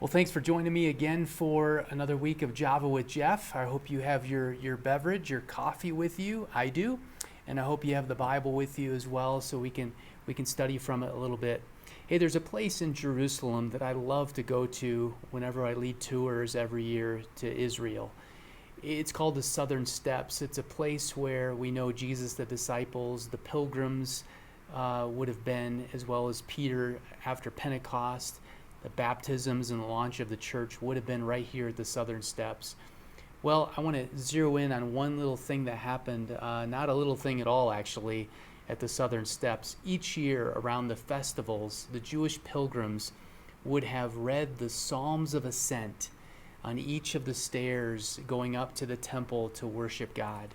Well, thanks for joining me again for another week of Java with Jeff. I hope you have your beverage, your coffee with you. I do. And I hope you have the Bible with you as well so we can study from it a little bit. Hey, there's a place in Jerusalem that I love to go to whenever I lead tours every year to Israel. It's called the Southern Steps. It's a place where we know Jesus, the disciples, the pilgrims would have been, as well as Peter after Pentecost. The baptisms and the launch of the church would have been right here at the Southern Steps. Well, I want to zero in on one little thing that happened, not a little thing at all actually, at the Southern Steps. Each year around the festivals, the Jewish pilgrims would have read the Psalms of Ascent on each of the stairs going up to the temple to worship God.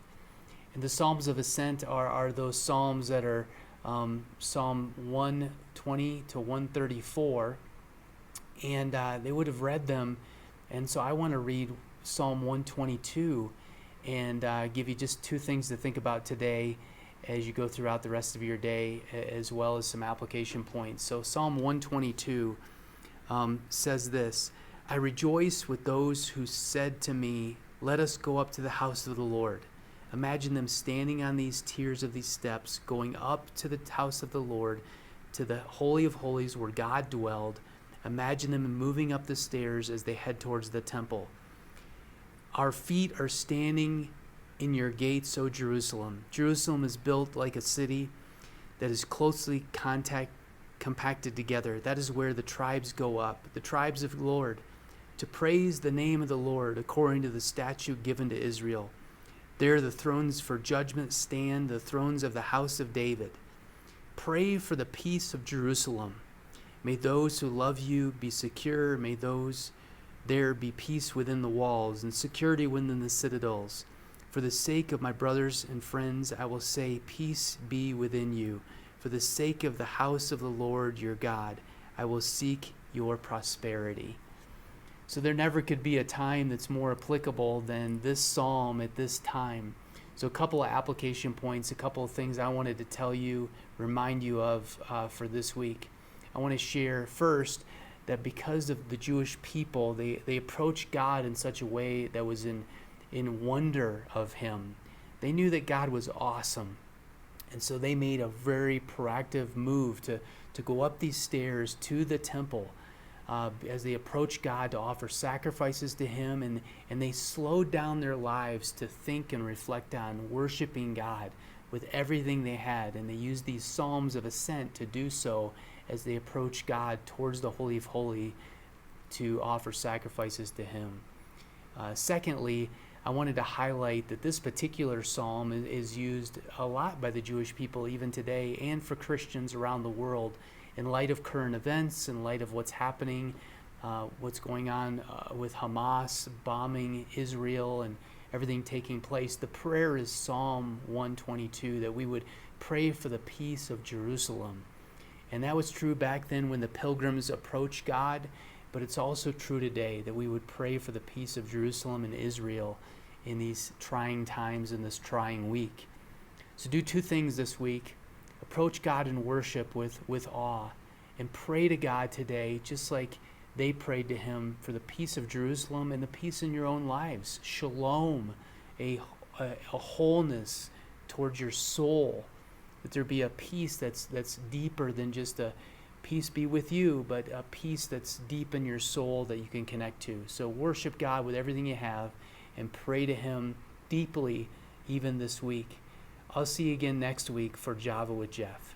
And the Psalms of Ascent are those psalms that are Psalm 120 to 134, and they would have read them. And so I want to read Psalm 122 and give you just two things to think about today as you go throughout the rest of your day, as well as some application points. So Psalm 122 says this: I rejoice with those who said to me, let us go up to the house of the Lord. Imagine them standing on these tiers of these steps, going up to the house of the Lord, to the Holy of Holies where God dwelled. Imagine them moving up the stairs as they head towards the temple. Our feet are standing in your gates, O Jerusalem. Jerusalem is built like a city that is closely compacted together. That is where the tribes go up, the tribes of the Lord, to praise the name of the Lord according to the statute given to Israel. There the thrones for judgment stand, the thrones of the house of David. Pray for the peace of Jerusalem. May those who love you be secure. May there be peace within the walls and security within the citadels. For the sake of my brothers and friends, I will say, peace be within you. For the sake of the house of the Lord your God, I will seek your prosperity. So there never could be a time that's more applicable than this psalm at this time. So a couple of application points, a couple of things I wanted to tell you, remind you of for this week. I want to share first that because of the Jewish people, they approached God in such a way that was in wonder of him. They knew that God was awesome. And so they made a very proactive move to go up these stairs to the temple as they approached God to offer sacrifices to him. And they slowed down their lives to think and reflect on worshiping God with everything they had. And they used these Psalms of Ascent to do so as they approach God towards the Holy of Holies to offer sacrifices to him. Secondly, I wanted to highlight that this particular psalm is used a lot by the Jewish people even today, and for Christians around the world, in light of current events, in light of what's happening, what's going on with Hamas bombing Israel and everything taking place. The prayer is Psalm 122, that we would pray for the peace of Jerusalem. And that was true back then when the pilgrims approached God, but it's also true today that we would pray for the peace of Jerusalem and Israel in these trying times, in this trying week. So do two things this week. Approach God in worship with awe, and pray to God today just like they prayed to him for the peace of Jerusalem and the peace in your own lives. Shalom, a wholeness towards your soul. That there be a peace that's deeper than just a peace be with you, but a peace that's deep in your soul that you can connect to. So worship God with everything you have and pray to him deeply even this week. I'll see you again next week for Java with Jeff.